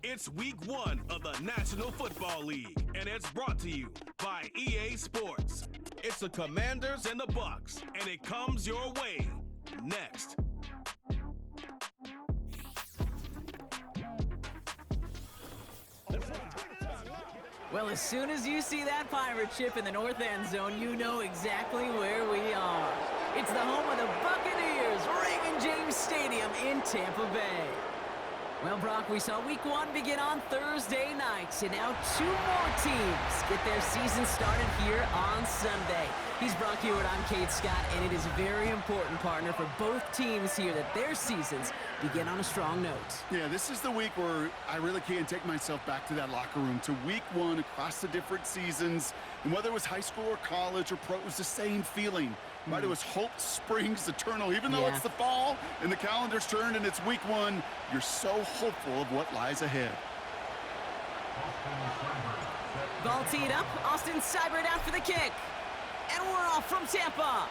It's week 1 of the National Football League, and it's brought to you by EA Sports. It's the Commanders and the Bucs, and it comes your way next. Well, as soon as you see that pirate ship in the north end zone, you know exactly where we are. It's the home of the Buccaneers, Raymond James Stadium in Tampa Bay. Well, Brock, we saw week 1 begin on Thursday nights, and now 2 more teams get their season started here on Sunday. He's Brock Hewitt, I'm Kate Scott, and it is very important, partner, for both teams here that their seasons begin on a strong note. Yeah, this is the week where I really can't take myself back to that locker room, to week 1 across the different seasons. And whether it was high school or college or pro, it was the same feeling. Right? It was hope springs eternal. Even though it's the fall and the calendar's turned and it's week 1, you're so hopeful of what lies ahead. Ball teed up. Austin Seibert out for the kick. And we're off from Tampa.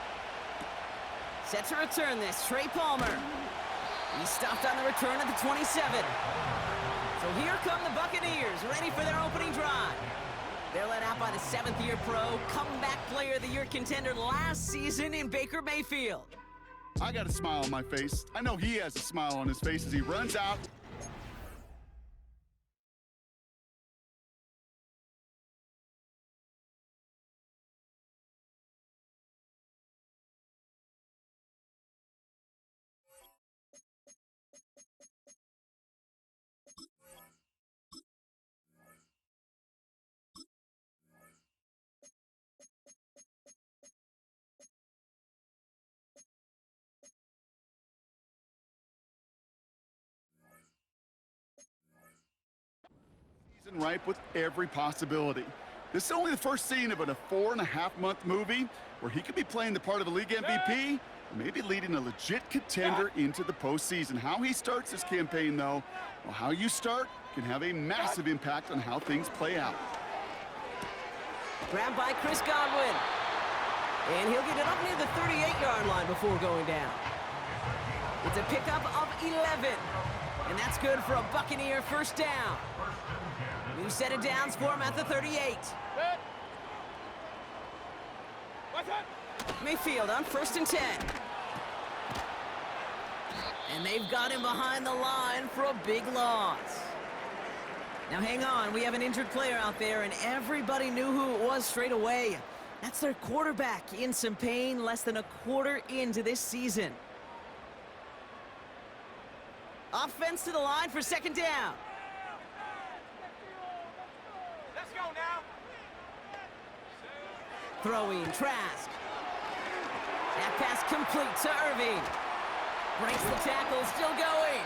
Set to return this, Trey Palmer. He stopped on the return at the 27. So here come the Buccaneers, ready for their opening drive. They're led out by the 7th-year pro, comeback player of the year contender last season in Baker Mayfield. I got a smile on my face. I know he has a smile on his face as he runs out. Ripe with every possibility. This is only the first scene of a 4.5-month movie where he could be playing the part of the league MVP, or maybe leading a legit contender into the postseason. How he starts this campaign, though, well, how you start can have a massive impact on how things play out. Grabbed by Chris Godwin. And he'll get it up near the 38-yard line before going down. It's a pickup of 11. And that's good for a Buccaneer first down. New set of downs for him at the 38. Mayfield on 1st and 10. And they've got him behind the line for a big loss. Now hang on, we have an injured player out there, and everybody knew who it was straight away. That's their quarterback in some pain, less than a quarter into this season. Offense to the line for 2nd down. Let's go now. Throwing Trask. That pass complete to Irving. Breaks the tackle, still going.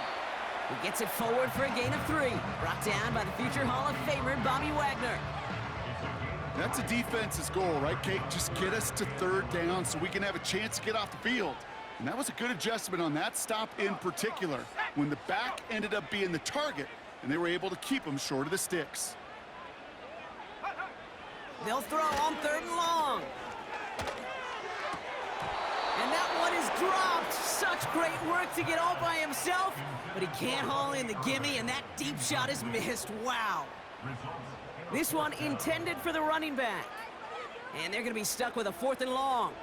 He gets it forward for a gain of 3. Brought down by the future Hall of Famer, Bobby Wagner. That's a defense's goal, right, Kate? Just get us to 3rd down so we can have a chance to get off the field. And that was a good adjustment on that stop in particular, when the back ended up being the target, and they were able to keep him short of the sticks. They'll throw on 3rd and long. And that one is dropped. Such great work to get all by himself, but he can't haul in the gimme, and that deep shot is missed. Wow. This one intended for the running back. And they're going to be stuck with a 4th and long.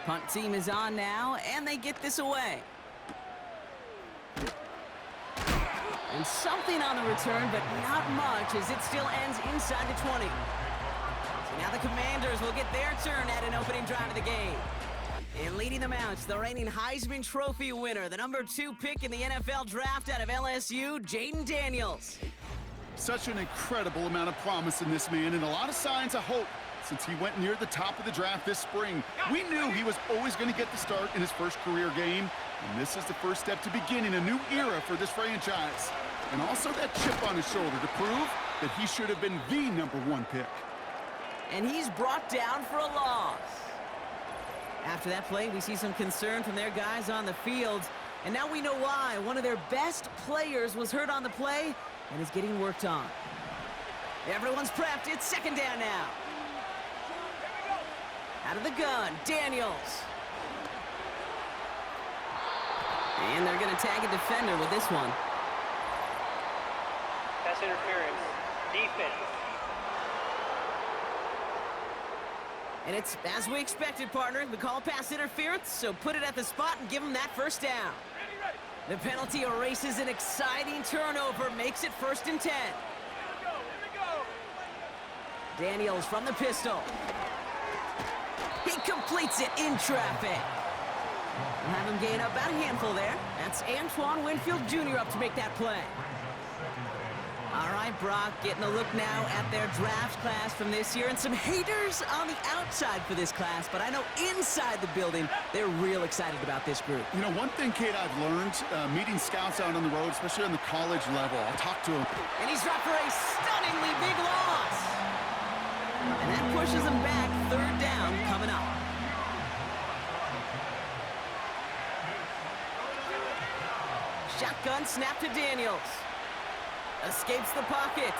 Punt team is on now, and they get this away. And something on the return, but not much, as it still ends inside the 20. So now the Commanders will get their turn at an opening drive of the game. And leading them out, the reigning Heisman Trophy winner, the number 2 pick in the NFL draft out of LSU, Jaden Daniels. Such an incredible amount of promise in this man, and a lot of signs of hope since he went near the top of the draft this spring. We knew he was always going to get the start in his first career game, and this is the first step to beginning a new era for this franchise. And also that chip on his shoulder to prove that he should have been the number 1 pick. And he's brought down for a loss. After that play, we see some concern from their guys on the field, and now we know why. One of their best players was hurt on the play and is getting worked on. Everyone's prepped. It's 2nd down now. Out of the gun, Daniels. And they're going to tag a defender with this one. Pass interference. Defense. And it's as we expected, partner. We call pass interference, so put it at the spot and give them that first down. The penalty erases an exciting turnover, makes it 1st and 10. Here we go. Daniels from the pistol. He completes it in traffic. We'll have him gain up about a handful there. That's Antoine Winfield Jr. up to make that play. All right, Brock getting a look now at their draft class from this year, and some haters on the outside for this class, but I know inside the building, they're real excited about this group. You know, one thing, Kate, I've learned, meeting scouts out on the road, especially on the college level, I'll talk to them. And he's dropped for a stunningly big loss. And that pushes him back, 3rd down coming up. Shotgun snap to Daniels. Escapes the pocket.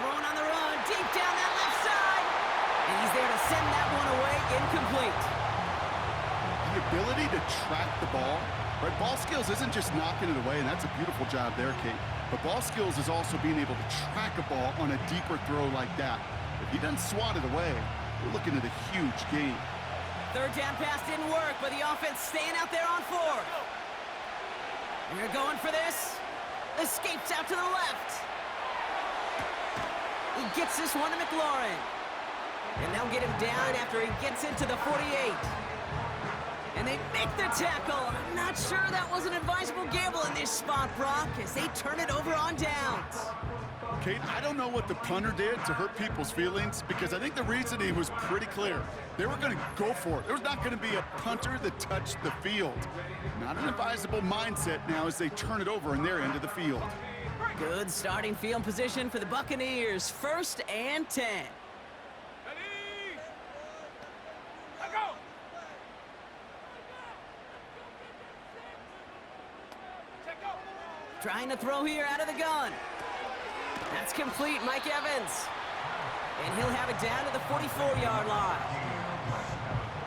Thrown on the run, deep down that left side. And he's there to send that one away, incomplete. The ability to track the ball, right? Ball skills isn't just knocking it away, and that's a beautiful job there, Kate. But ball skills is also being able to track a ball on a deeper throw like that. If he doesn't swat it away, we're looking at a huge gain. 3rd down pass didn't work, but the offense staying out there on 4th. And they're going for this. Escapes out to the left. He gets this one to McLaurin. And they'll get him down after he gets into the 48. And they make the tackle. I'm not sure that was an advisable gamble in this spot, Brock, as they turn it over on downs. Kate, I don't know what the punter did to hurt people's feelings, because I think the reasoning was pretty clear. They were going to go for it. There was not going to be a punter that touched the field. Not an advisable mindset now as they turn it over in their end of the field. Good starting field position for the Buccaneers. 1st and 10. Ready? Let go. Check go. Trying to throw here out of the gun. That's complete, Mike Evans. And he'll have it down to the 44-yard line.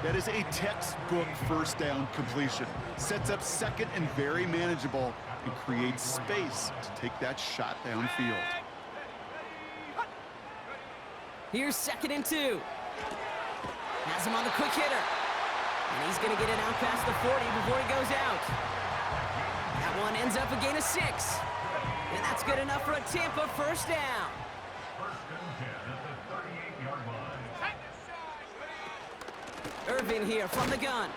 That is a textbook 1st down completion. Sets up 2nd and very manageable, and creates space to take that shot downfield. Here's 2nd and 2. Has him on the quick hitter. And he's going to get it out past the 40 before he goes out. That one ends up a gain of 6. And that's good enough for a Tampa 1st down. Irvin here from the gun.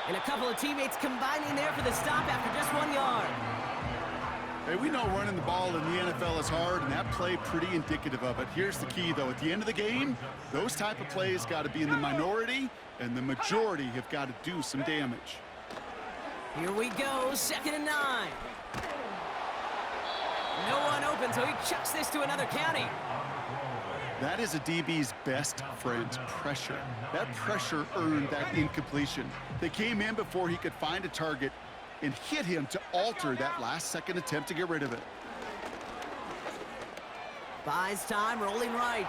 And a couple of teammates combining there for the stop after just 1 yard. Hey, we know running the ball in the NFL is hard, and that play pretty indicative of it. Here's the key, though. At the end of the game, those type of plays got to be in the minority, and the majority have got to do some damage. Here we go, 2nd and 9. No one open, so he chucks this to another county. That is a DB's best friend, pressure. That pressure earned that incompletion. They came in before he could find a target and hit him to alter that last-second attempt to get rid of it. Buys time, rolling right.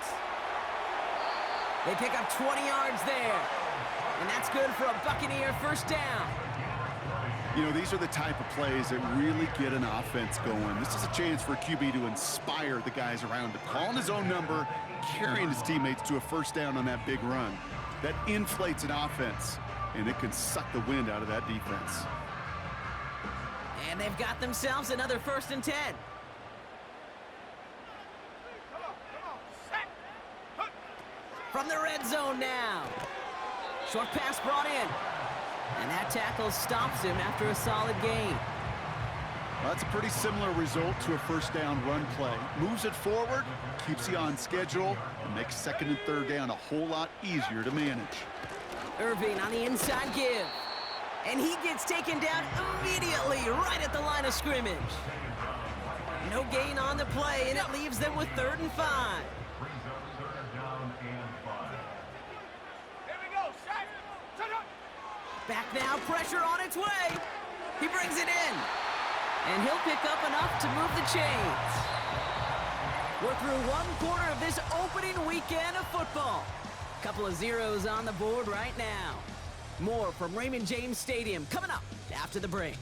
They pick up 20 yards there. And that's good for a Buccaneer 1st down. You know, these are the type of plays that really get an offense going. This is a chance for a QB to inspire the guys around him. Calling his own number, carrying his teammates to a 1st down on that big run. That inflates an offense, and it can suck the wind out of that defense. And they've got themselves another 1st and 10. Come on. Set. From the red zone now. Short pass brought in. And that tackle stops him after a solid gain. Well, that's a pretty similar result to a 1st down run play. Moves it forward, keeps you on schedule, and makes 2nd and 3rd down a whole lot easier to manage. Irving on the inside give. And he gets taken down immediately right at the line of scrimmage. No gain on the play, and it leaves them with 3rd and 5. Here we go. Set. Back now, pressure on its way. He brings it in. And he'll pick up enough to move the chains. We're through 1/4 of this opening weekend of football. Couple of zeros on the board right now. More from Raymond James Stadium coming up after the break.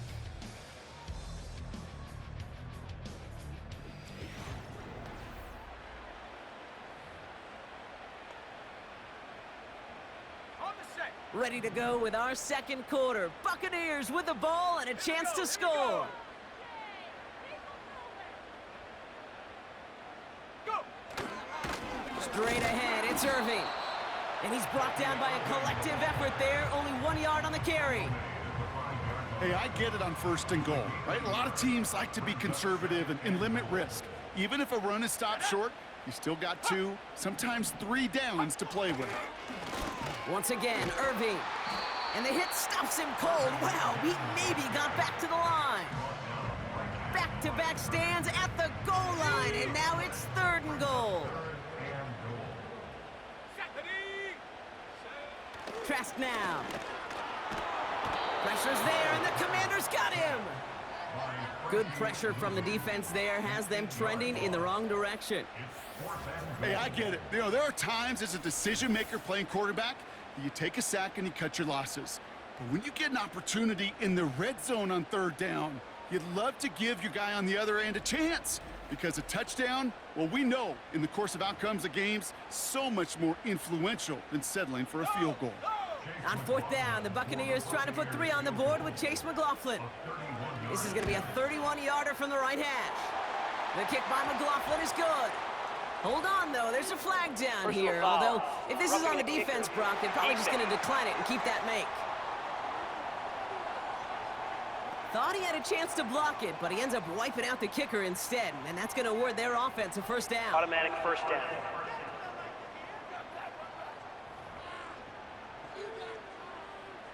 On the set. Ready to go with our second quarter. Buccaneers with the ball and a chance to score. Go. Straight ahead, it's Irving. And he's brought down by a collective effort there. Only 1 yard on the carry. Hey, I get it on 1st and goal, right? A lot of teams like to be conservative and limit risk. Even if a run is stopped short, you still got 2, sometimes 3 downs to play with. Once again, Irving. And the hit stops him cold. Wow, he maybe got back to the line. Back-to-back stands at the goal line, and now it's 3rd and goal. Set the knee. Trask now. Pressure's there, and the Commanders got him. Good pressure from the defense there has them trending in the wrong direction. Hey, I get it. You know, there are times as a decision maker playing quarterback, you take a sack and you cut your losses. But when you get an opportunity in the red zone on 3rd down, you'd love to give your guy on the other end a chance. Because a touchdown, well, we know in the course of outcomes of games, so much more influential than settling for a field goal. On 4th down, the Buccaneers trying to put 3 on the board with Chase McLaughlin. This is going to be a 31-yarder from the right hash. The kick by McLaughlin is good. Hold on, though. There's a flag down Personal here. foul. Although, if this is on the Roughing the defense, kicker. Brock, they're probably just going to decline it and keep that make. Thought he had a chance to block it, but he ends up wiping out the kicker instead. And that's going to award their offense a 1st down. Automatic 1st down.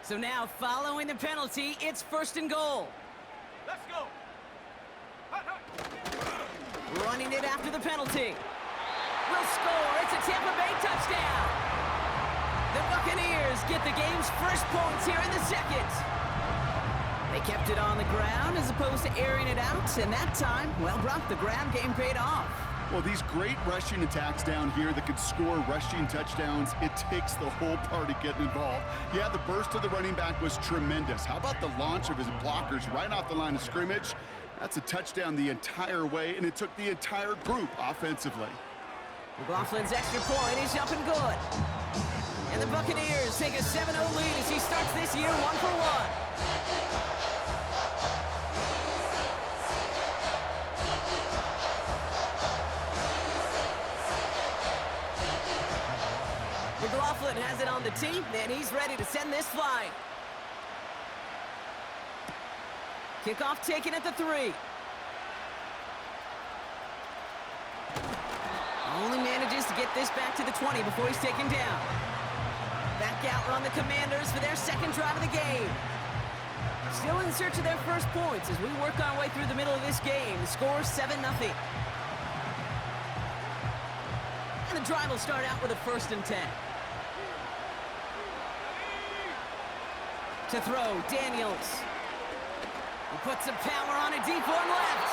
So now, following the penalty, it's 1st and goal. Let's go. Hut, hut. Running it after the penalty. Will score. It's a Tampa Bay touchdown. The Buccaneers get the game's first points here in the 2nd. They kept it on the ground as opposed to airing it out, and that time, well, Brock, the ground game paid off. Well, these great rushing attacks down here that could score rushing touchdowns, it takes the whole party getting involved. Yeah, the burst of the running back was tremendous. How about the launch of his blockers right off the line of scrimmage? That's a touchdown the entire way, and it took the entire group offensively. McLaughlin's extra point is up and good. And the Buccaneers take a 7-0 lead as he starts this year 1-for-1. McLaughlin has it on the tee, and he's ready to send this flying. Kickoff taken at the 3. Only manages to get this back to the 20 before he's taken down. Back out run the Commanders for their 2nd drive of the game. Still in search of their first points as we work our way through the middle of this game. The score 7-0. And the drive will start out with a 1st and 10. To throw, Daniels. He puts some power on a deep one left.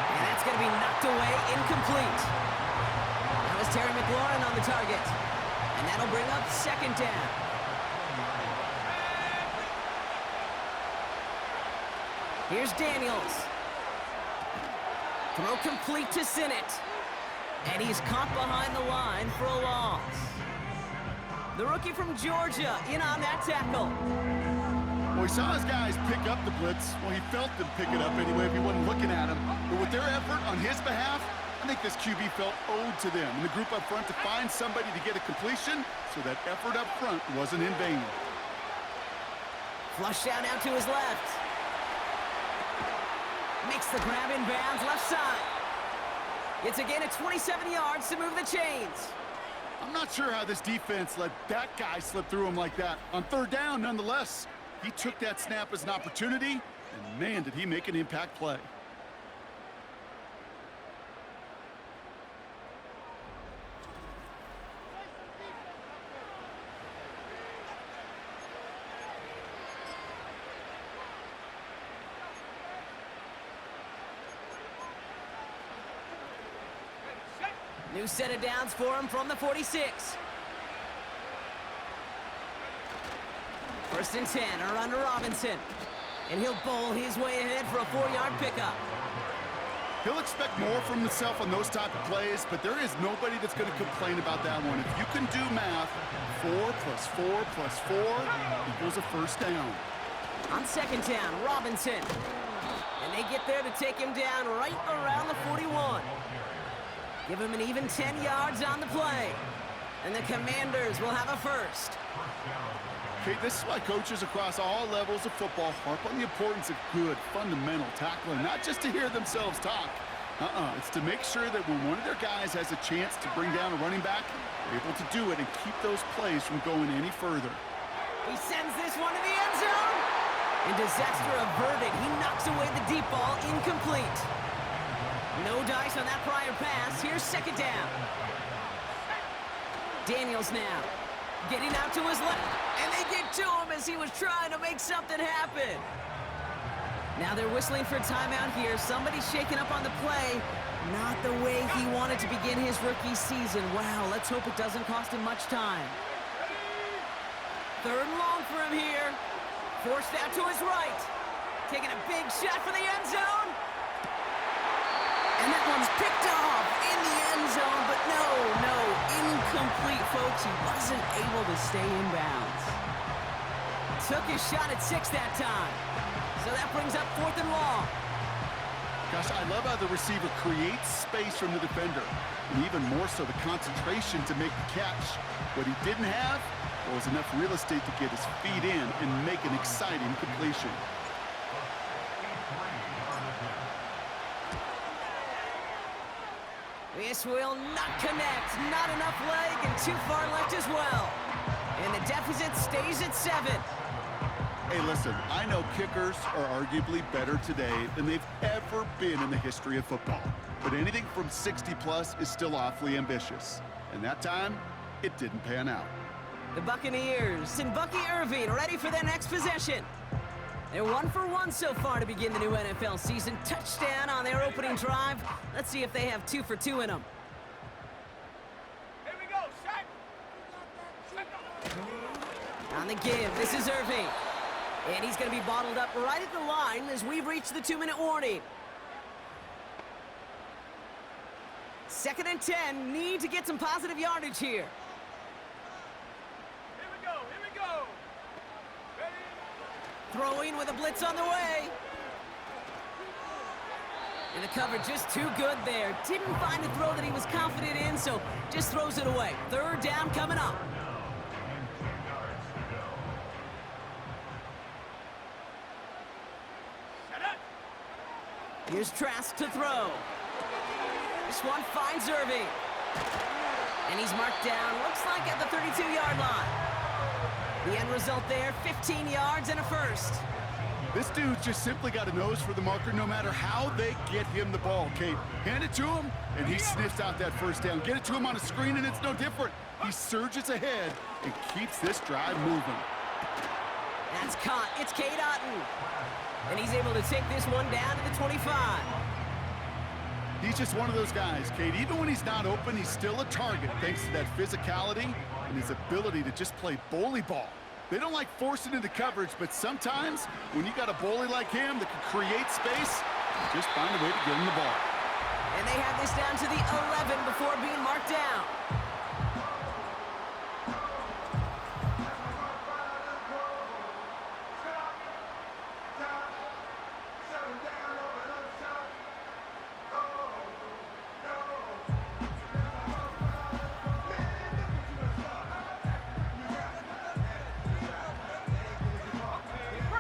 And that's going to be knocked away, incomplete. That was Terry McLaurin on the target. And that'll bring up 2nd down. Here's Daniels. Throw complete to Sinnott. And he's caught behind the line for a loss. The rookie from Georgia in on that tackle. Well, he saw his guys pick up the blitz. Well, he felt them pick it up anyway if he wasn't looking at him. But with their effort on his behalf, I think this QB felt owed to them and the group up front to find somebody to get a completion so that effort up front wasn't in vain. Flush down out to his left. Makes the grab in bounds left side. It's a gain of 27 yards to move the chains. I'm not sure how this defense let that guy slip through him like that. On 3rd down, nonetheless, he took that snap as an opportunity, and man, did he make an impact play. New set of downs for him from the 46. 1st and 10, or under Robinson. And he'll bowl his way ahead for a 4-yard pickup. He'll expect more from himself on those type of plays, but there is nobody that's going to complain about that one. If you can do math, 4 + 4 + 4 equals a first down. On second down, Robinson. And they get there to take him down right around the 41. Give him an even 10 yards on the play. And the Commanders will have a first. Okay, this is why coaches across all levels of football harp on the importance of good, fundamental tackling, not just to hear themselves talk. It's to make sure that when one of their guys has a chance to bring down a running back, they're able to do it and keep those plays from going any further. He sends this one to the end zone. And disaster averted. He knocks away the deep ball, incomplete. No dice on that prior pass. Here's second down. Daniels now. Getting out to his left. And they get to him as he was trying to make something happen. Now they're whistling for timeout here. Somebody's shaking up on the play. Not the way he wanted to begin his rookie season. Wow, let's hope it doesn't cost him much time. 3rd and long for him here. Forced out to his right. Taking a big shot for the end zone. And that one's picked off in the end zone, but no, incomplete, folks. He wasn't able to stay in bounds. Took his shot at 6 that time. So that brings up 4th and long. Gosh, I love how the receiver creates space from the defender, and even more so the concentration to make the catch. What he didn't have was enough real estate to get his feet in and make an exciting completion. This will not connect. Not enough leg and too far left as well. And the deficit stays at 7. Hey, listen, I know kickers are arguably better today than they've ever been in the history of football. But anything from 60+ is still awfully ambitious. And that time, it didn't pan out. The Buccaneers and Bucky Irving ready for their next possession. They're 1 for 1 so far to begin the new NFL season. Touchdown on their opening drive. Let's see if they have 2 for 2 in them. Here we go, set. On the give, this is Irving. And he's going to be bottled up right at the line as we reach the 2-minute warning. 2nd and 10, need to get some positive yardage here. Here we go. Ready? Throwing with a blitz on the way. And the cover just too good there. Didn't find a throw that he was confident in, so just throws it away. 3rd down coming up. Set up. Here's Trask to throw. This one finds Irving. And he's marked down, looks like at the 32-yard line. The end result there, 15 yards and a first. This dude's just simply got a nose for the marker no matter how they get him the ball, Kate. Hand it to him, and he sniffs out that first down. Get it to him on a screen, and it's no different. He surges ahead and keeps this drive moving. That's caught. It's Cade Otton. And he's able to take this one down to the 25. He's just one of those guys, Kate. Even when he's not open, he's still a target thanks to that physicality and his ability to just play bully ball. They don't like forcing into coverage, but sometimes when you got a bully like him that can create space, you just find a way to get him the ball. And they have this down to the 11 before being marked down.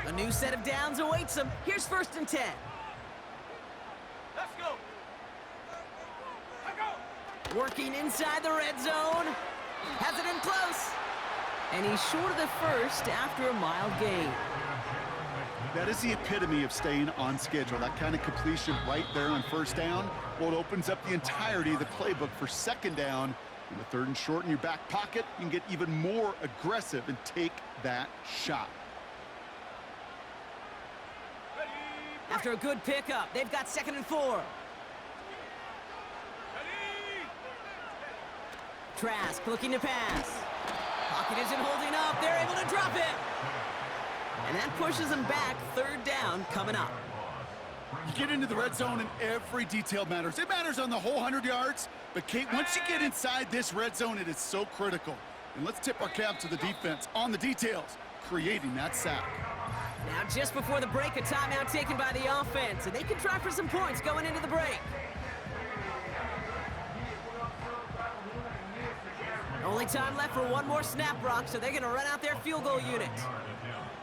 A new set of downs awaits them. Here's 1st and 10. Let's go. Let's go. Working inside the red zone. Has it in close. And he's short of the first after a mild gain. That is the epitome of staying on schedule. That kind of completion right there on 1st down. Well, it opens up the entirety of the playbook for 2nd down. In the 3rd and short in your back pocket, you can get even more aggressive and take that shot. After a good pickup, they've got 2nd and 4. Ready. Trask looking to pass. Pocket isn't holding up. They're able to drop it. And that pushes them back. Third down coming up. You get into the red zone and every detail matters. It matters on the whole 100 yards. But, Kate, once you get inside this red zone, it is so critical. And let's tip our cap to the defense on the details, creating that sack. Now, just before the break, a timeout taken by the offense. And they can try for some points going into the break. Only time left for one more snap, Brock, so they're going to run out their field goal unit.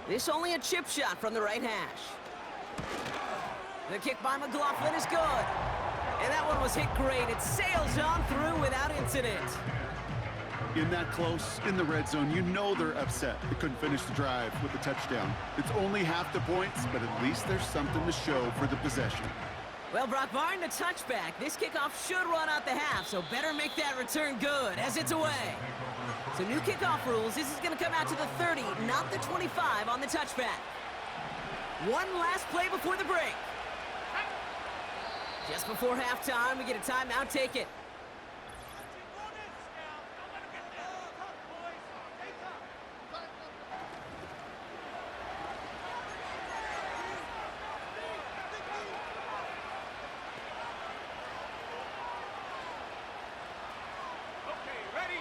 This only a chip shot from the right hash. The kick by McLaughlin is good. And that one was hit great. It sails on through without incident. In that close, in the red zone, you know they're upset they couldn't finish the drive with the touchdown. It's only half the points, but at least there's something to show for the possession. Well, Brock, barring the touchback, this kickoff should run out the half, so better make that return good as it's away. So new kickoff rules, this is going to come out to the 30, not the 25 on the touchback. One last play before the break. Just before halftime, we get a timeout taken.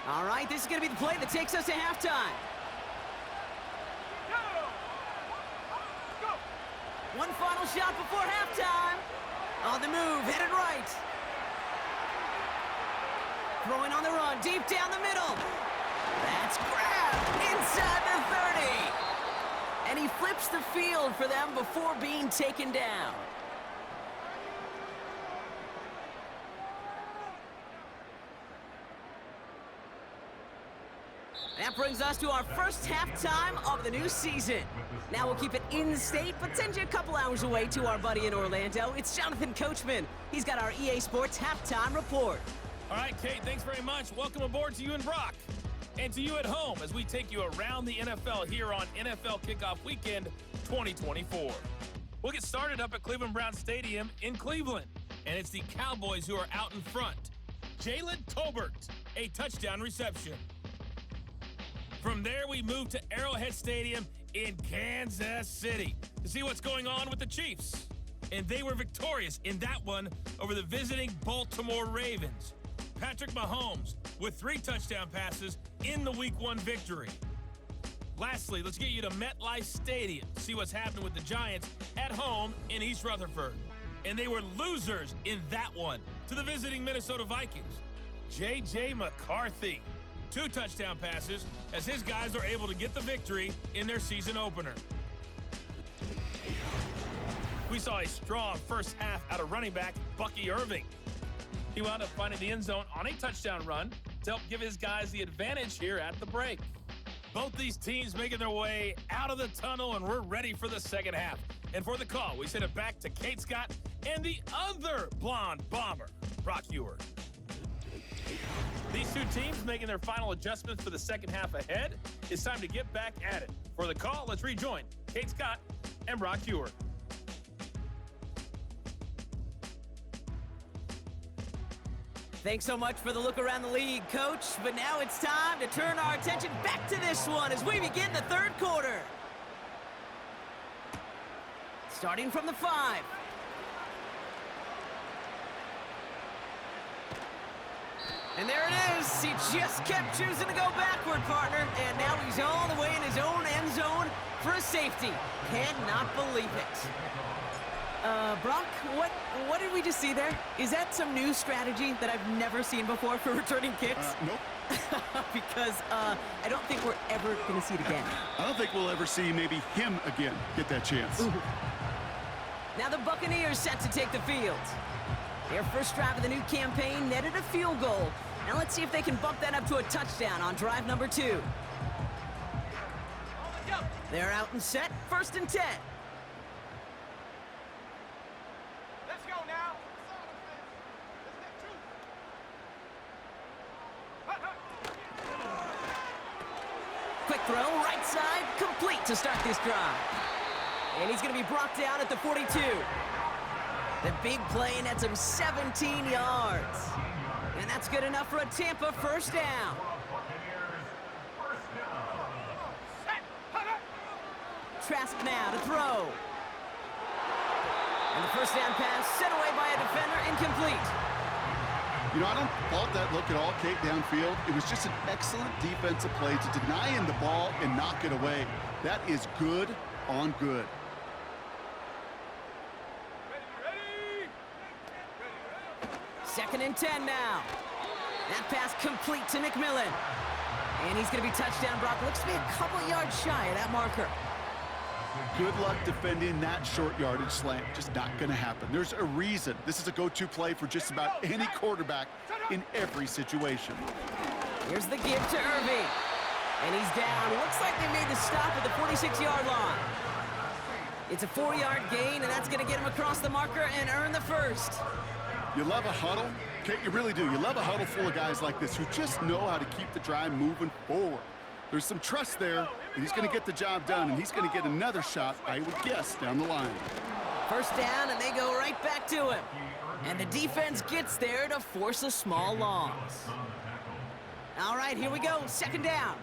All right, this is going to be the play that takes us to halftime. One final shot before halftime. On the move, headed right. Throwing on the run, deep down the middle. That's grabbed inside the 30. And he flips the field for them before being taken down. That brings us to our first halftime of the new season. Now we'll keep it in-state, but send you a couple hours away to our buddy in Orlando. It's Jonathan Coachman. He's got our EA Sports halftime report. All right, Kate, thanks very much. Welcome aboard to you and Brock. And to you at home as we take you around the NFL here on NFL Kickoff Weekend 2024. We'll get started up at Cleveland Brown Stadium in Cleveland. And it's the Cowboys who are out in front. Jalen Tolbert, a touchdown reception. From there, we move to Arrowhead Stadium in Kansas City to see what's going on with the Chiefs. And they were victorious in that one over the visiting Baltimore Ravens. Patrick Mahomes with 3 touchdown passes in the Week 1 victory. Lastly, let's get you to MetLife Stadium to see what's happening with the Giants at home in East Rutherford. And they were losers in that one to the visiting Minnesota Vikings. J.J. McCarthy. 2 touchdown passes as his guys are able to get the victory in their season opener. We saw a strong first half out of running back Bucky Irving. He wound up finding the end zone on a touchdown run to help give his guys the advantage here at the break. Both these teams making their way out of the tunnel, and we're ready for the second half. And for the call, we send it back to Kate Scott and the other blonde bomber, Brock Ewart. These two teams making their final adjustments for the second half ahead. It's time to get back at it. For the call, let's rejoin Kate Scott and Brock Ewart. Thanks so much for the look around the league, Coach. But now it's time to turn our attention back to this one as we begin the third quarter. Starting from the 5. And there it is. He just kept choosing to go backward, partner. And now he's all the way in his own end zone for a safety. Cannot believe it. Brock, what did we just see there? Is that some new strategy that I've never seen before for returning kicks? Nope. Because I don't think we're ever going to see it again. I don't think we'll ever see maybe him again get that chance. Ooh. Now the Buccaneers set to take the field. Their first drive of the new campaign netted a field goal. Now let's see if they can bump that up to a touchdown on drive number 2. They're out and set, 1st and 10. Let's go now. Quick throw, right side, complete to start this drive. And he's going to be brought down at the 42. The big play nets him 17 yards. And that's good enough for a Tampa first down. Trask now to throw. And the first down pass sent away by a defender, incomplete. You know, I don't fault that look at all, Kate, downfield. It was just an excellent defensive play to deny him the ball and knock it away. That is good on good. Second and 10 now. That pass complete to McMillan. And he's going to be touchdown. Brock looks to be a couple yards shy of that marker. Good luck defending that short yardage slant. Just not going to happen. There's a reason this is a go-to play for just about any quarterback in every situation. Here's the give to Irving. And he's down. Looks like they made the stop at the 46-yard line. It's a 4-yard gain, and that's going to get him across the marker and earn the first. You love a huddle? Kate, you really do. You love a huddle full of guys like this who just know how to keep the drive moving forward. There's some trust there, and he's going to get the job done, and he's going to get another shot, I would guess, down the line. First down, and they go right back to him. And the defense gets there to force a small loss. All right, here we go. Second down.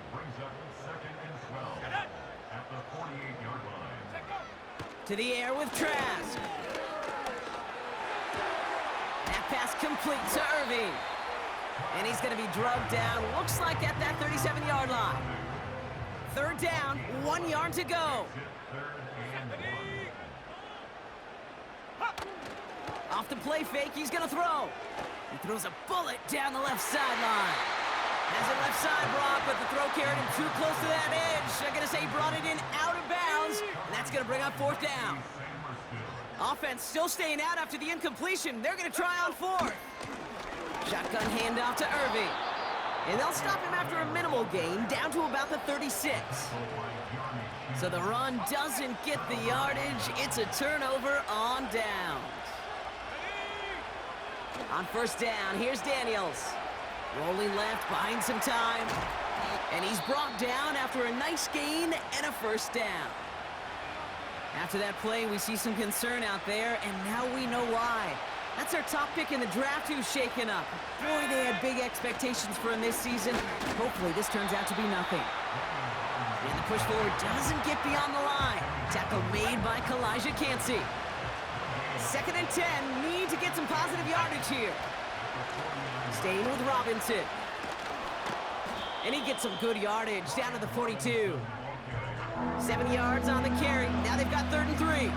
To the air with Trask. That pass complete to Irving. And he's going to be drugged down, looks like at that 37-yard line. Third down, 1 yard to go. Off the play fake, he's going to throw. He throws a bullet down the left sideline. Has it left side, Brock, but the throw carried him too close to that edge. I'm going to say he brought it in out of bounds, and that's going to bring up fourth down. Offense still staying out after the incompletion. They're going to try on fourth. Shotgun handoff to Irving. And they'll stop him after a minimal gain, down to about the 36. So the run doesn't get the yardage. It's a turnover on downs. On first down, here's Daniels. Rolling left, buying some time. And he's brought down after a nice gain and a first down. After that play, we see some concern out there, and now we know why. That's our top pick in the draft who's shaken up. Boy, they had big expectations for him this season. Hopefully this turns out to be nothing. And the push forward doesn't get beyond the line. Tackle made by Kalijah Cansey. Second and 10, need to get some positive yardage here. Staying with Robinson. And he gets some good yardage down to the 42. 7 yards on the carry. Now they've got 3rd and 3.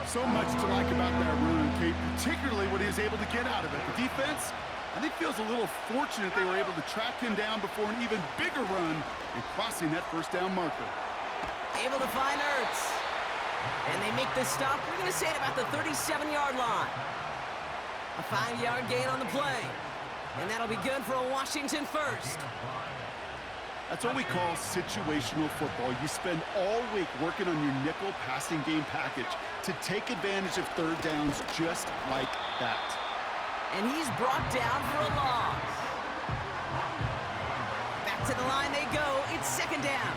So much to like about that run, Kate, particularly what he was able to get out of it. The defense, I think, feels a little fortunate they were able to track him down before an even bigger run and crossing that first down marker. Able to find Ertz. And they make this stop, we're going to say, at about the 37-yard line. A 5-yard gain on the play. And that'll be good for a Washington first. That's what we call situational football. You spend all week working on your nickel passing game package to take advantage of third downs just like that. And he's brought down for a loss. Back to the line they go. It's second down.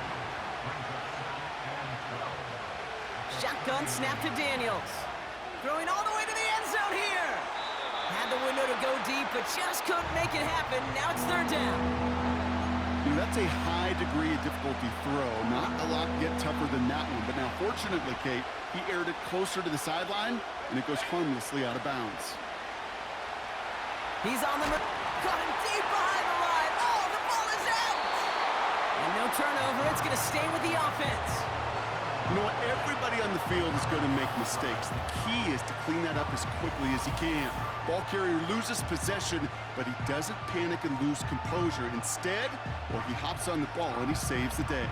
Shotgun snap to Daniels. Throwing all the way to the end zone here. Had the window to go deep, but just couldn't make it happen. Now it's third down. That's a high degree of difficulty throw. Not a lot get tougher than that one. But now, fortunately, Kate, he aired it closer to the sideline, and it goes harmlessly out of bounds. He's on the move. Caught him deep behind the line. Oh, the ball is out! And no turnover. It's going to stay with the offense. You know what? Everybody on the field is going to make mistakes. The key is to clean that up as quickly as he can. Ball carrier loses possession, but he doesn't panic and lose composure. Instead, well, he hops on the ball and he saves the day.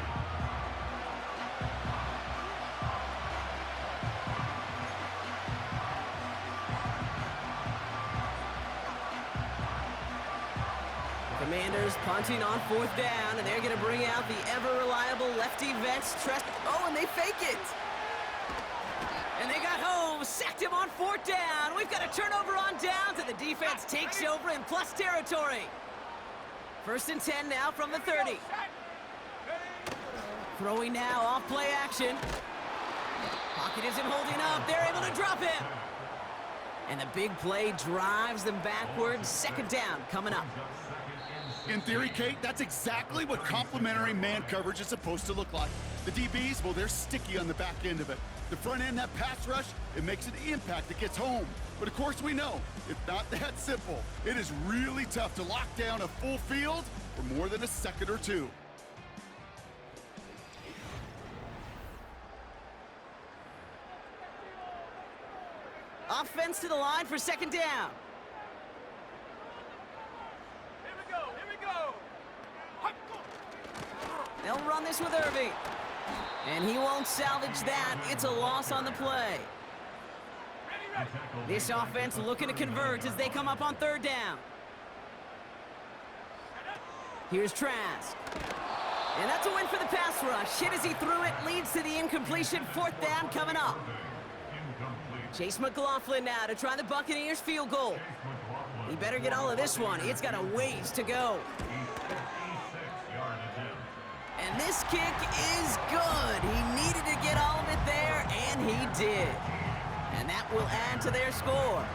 Commanders punting on fourth down, and they're going to bring out the ever-reliable lefty vets. Oh, and they fake it. And they got home, sacked him on fourth down. We've got a turnover on downs, and the defense takes over in plus territory. First and 10 now from the 30. Throwing now off play action. Pocket isn't holding up. They're able to drop him. And the big play drives them backwards. Second down coming up. In theory, Kate, that's exactly what complementary man coverage is supposed to look like. The DBs, well, they're sticky on the back end of it. The front end, that pass rush, it makes an impact. It gets home. But of course we know, it's not that simple. It is really tough to lock down a full field for more than a second or two. Offense to the line for second down. Here we go, here we go. They'll run this with Irving. And he won't salvage that. It's a loss on the play. This offense looking to convert as they come up on third down. Here's Trask. And that's a win for the pass rush. Hit as he threw it, leads to the incompletion. Fourth down coming up. Chase McLaughlin now to try the Buccaneers field goal. He better get all of this one. It's got a ways to go. And this kick is good. He needed to get all of it there, and he did. And that will add to their score.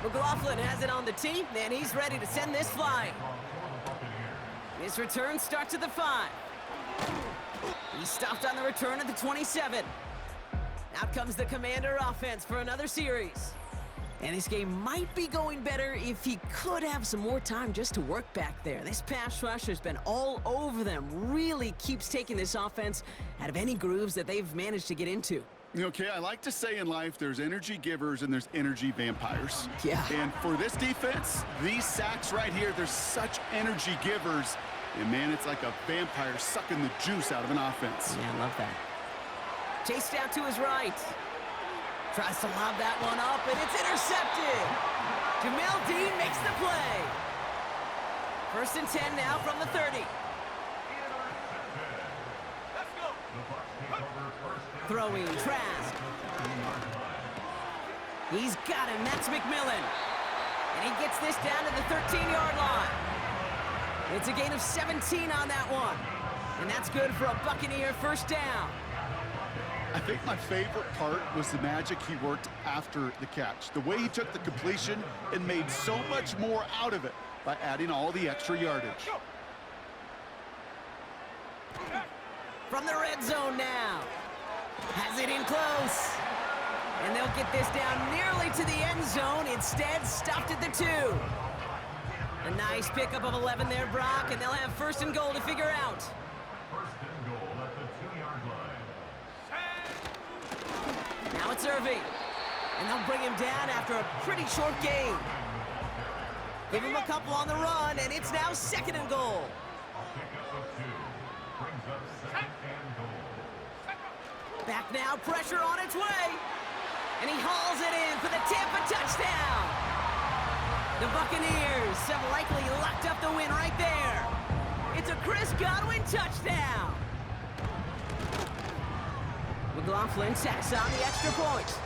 McLaughlin has it on the tee, and he's ready to send this flying. His return starts at the 5. He stopped on the return at the 27. Out comes the Commander offense for another series. And this game might be going better if he could have some more time just to work back there. This pass rush has been all over them. Really keeps taking this offense out of any grooves that they've managed to get into. Okay, I like to say in life there's energy givers and there's energy vampires. Yeah. And for this defense, these sacks right here, they're such energy givers. And man, it's like a vampire sucking the juice out of an offense. Yeah, I love that. Chased out to his right. Tries to lob that one up, and it's intercepted. Jamel Dean makes the play. 1st and 10 now from the 30. Let's go. Throwing Trask. He's got him. That's McMillan. And he gets this down to the 13-yard line. It's a gain of 17 on that one. And that's good for a Buccaneer first down. I think my favorite part was the magic he worked after the catch. The way he took the completion and made so much more out of it by adding all the extra yardage. From the red zone now. Has it in close. And they'll get this down nearly to the end zone. Instead, stopped at the 2. A nice pickup of 11 there, Brock, and they'll have 1st and goal to figure out. Now it's Irving. And they'll bring him down after a pretty short game. Give him a couple on the run, and it's now 2nd and goal. Back now, pressure on its way. And he hauls it in for the Tampa touchdown. The Buccaneers have likely locked up the win right there. It's a Chris Godwin touchdown. McLaughlin tacks on the extra point.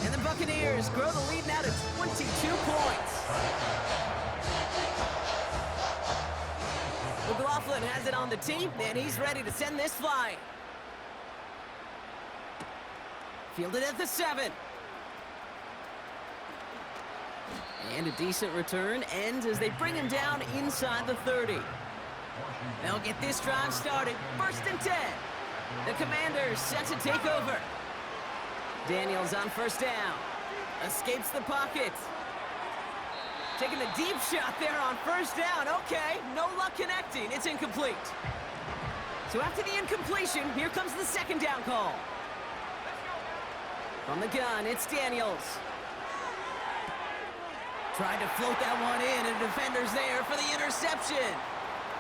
And the Buccaneers grow the lead now to 22 points. McLaughlin has it on the tee, and he's ready to send this flying. Fielded at the 7. And a decent return ends as they bring him down inside the 30. They'll get this drive started. 1st and 10. The Commanders set to take over. Daniels on 1st down. Escapes the pocket. Taking the deep shot there on 1st down. Okay, no luck connecting. It's incomplete. So after the incompletion, here comes the 2nd down call. From the gun, it's Daniels. Tried to float that one in, and the defender's there for the interception.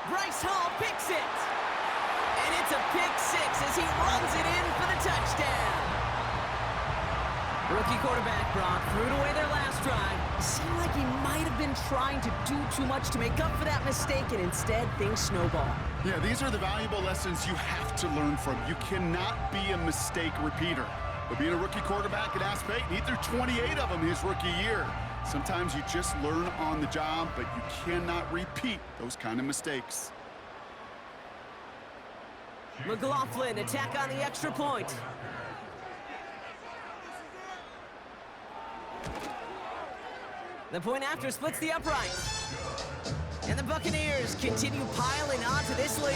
Bryce Hall picks it. And it's a pick 6 as he runs it in for the touchdown. Rookie quarterback Brock threw it away their last drive. It seemed like he might have been trying to do too much to make up for that mistake, and instead things snowball. Yeah, these are the valuable lessons you have to learn from. You cannot be a mistake repeater. But being a rookie quarterback at Ask Peyton, he threw 28 of them his rookie year. Sometimes you just learn on the job, but you cannot repeat those kind of mistakes. McLaughlin attack on the extra point. The point after splits the uprights. And the Buccaneers continue piling onto this lead.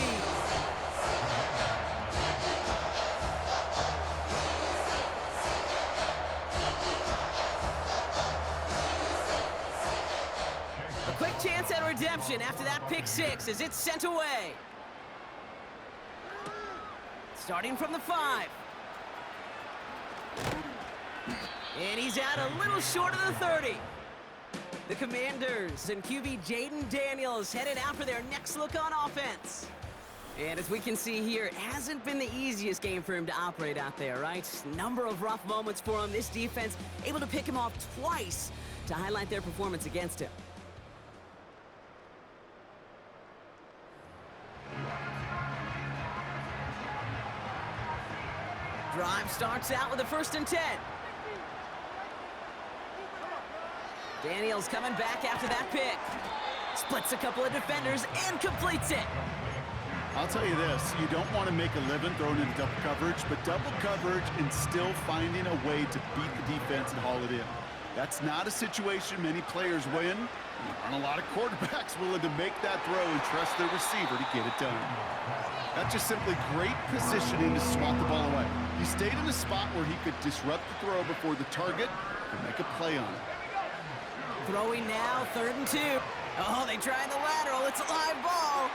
A quick chance at redemption after that pick six as it's sent away. Starting from the 5. And he's out a little short of the 30. The Commanders and QB Jaden Daniels headed out for their next look on offense. And as we can see here, it hasn't been the easiest game for him to operate out there, right? Number of rough moments for him. This defense able to pick him off twice to highlight their performance against him. Drive starts out with a 1st and 10. Daniels coming back after that pick. Splits a couple of defenders and completes it. I'll tell you this, you don't want to make a living throwing into double coverage, but double coverage and still finding a way to beat the defense and haul it in. That's not a situation many players win. There aren't a lot of quarterbacks willing to make that throw and trust their receiver to get it done. That's just simply great positioning to swat the ball away. He stayed in a spot where he could disrupt the throw before the target could make a play on it. Throwing now, 3rd and 2. Oh, they tried the lateral. It's a live ball.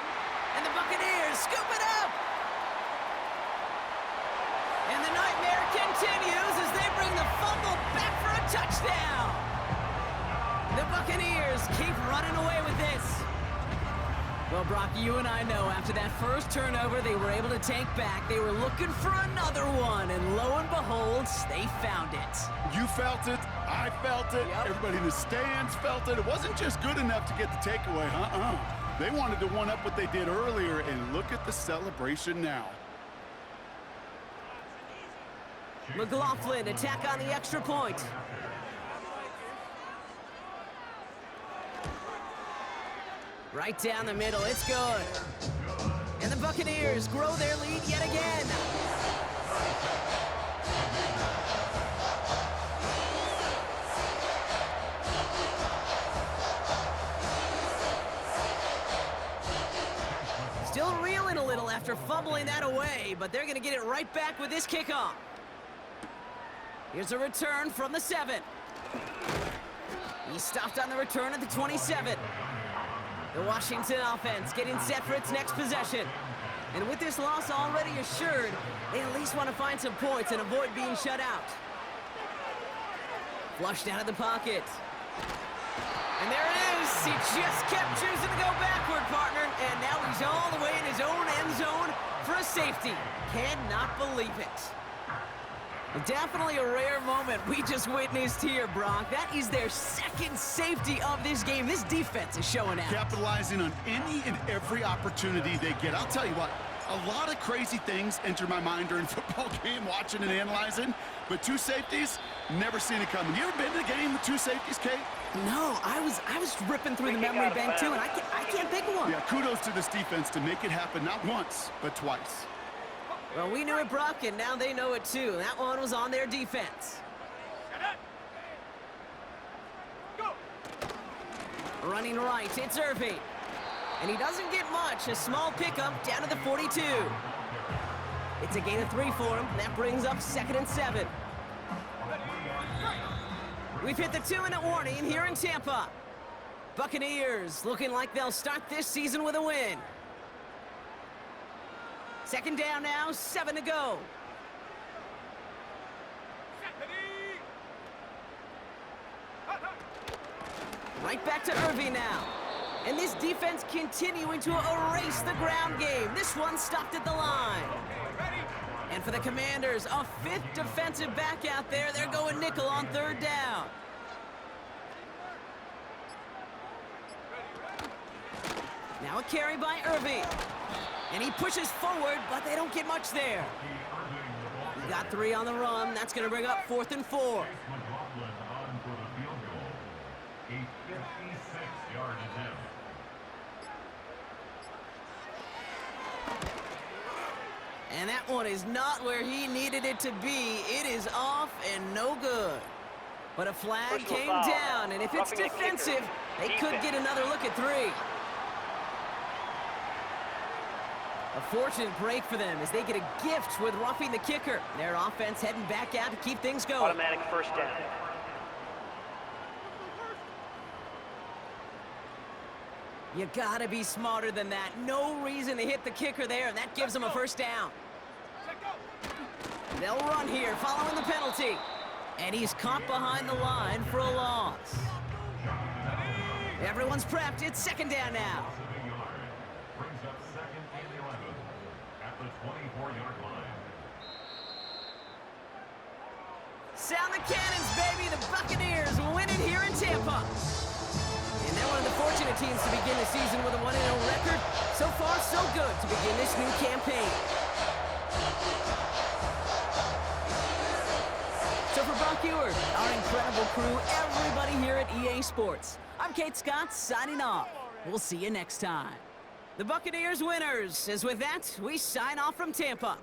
And the Buccaneers scoop it up. And the nightmare continues as they bring the fumble back for a touchdown. The Buccaneers keep running away with this. Well, Brock, you and I know after that first turnover they were able to take back. They were looking for another one, and lo and behold, they found it. You felt it. I felt it. Yep. Everybody in the stands felt it. It wasn't just good enough to get the takeaway. They wanted to one-up what they did earlier, and look at the celebration now. McLaughlin attack on the extra point. Right down the middle, it's good. And the Buccaneers grow their lead yet again. Still reeling a little after fumbling that away, but they're going to get it right back with this kickoff. Here's a return from the 7. He stopped on the return at the 27. The Washington offense getting set for its next possession. And with this loss already assured, they at least want to find some points and avoid being shut out. Flushed out of the pocket. And there it is. He just kept choosing to go backward, partner. And now he's all the way in his own end zone for a safety. Cannot believe it. Definitely a rare moment we just witnessed here, Brock. That is their second safety of this game. This defense is showing out. Capitalizing on any and every opportunity they get. I'll tell you what, a lot of crazy things enter my mind during a football game, watching and analyzing, but 2 safeties, never seen it coming. You ever been to a game with 2 safeties, Kate? No, I was ripping through the memory bank, too, and I can't think of one. Yeah, kudos to this defense to make it happen not once, but twice. Well, we knew it, Brock, and now they know it, too. That one was on their defense. Running right, it's Irving. And he doesn't get much. A small pickup down to the 42. It's a gain of 3 for him. That brings up 2nd and 7. We've hit the 2-minute warning here in Tampa. Buccaneers looking like they'll start this season with a win. 2nd down now, 7 to go. Right back to Irving now. And this defense continuing to erase the ground game. This one stopped at the line. And for the Commanders, a 5th defensive back out there. They're going nickel on 3rd down. Now a carry by Irving. And he pushes forward, but they don't get much there. He got 3 on the run. That's going to bring up 4th and 4. And that one is not where he needed it to be. It is off and no good. But a flag came down, and if it's defensive, they could get another look at 3. A fortunate break for them as they get a gift with roughing the kicker. Their offense heading back out to keep things going. Automatic first down. You gotta be smarter than that. No reason to hit the kicker there, and that gives them a first down. They'll run here, following the penalty. And he's caught behind the line for a loss. Everyone's prepped. It's second down now. Brings up second and 11 at the 24-yard line. Sound the cannons, baby. The Buccaneers win it here in Tampa. And they're one of the fortunate teams to begin the season with a 1-0 record. So far, so good to begin this new campaign. So for Brock Ewart, our incredible crew, everybody here at EA Sports, I'm Kate Scott signing off. We'll see you next time. The Buccaneers winners, as with that, we sign off from Tampa.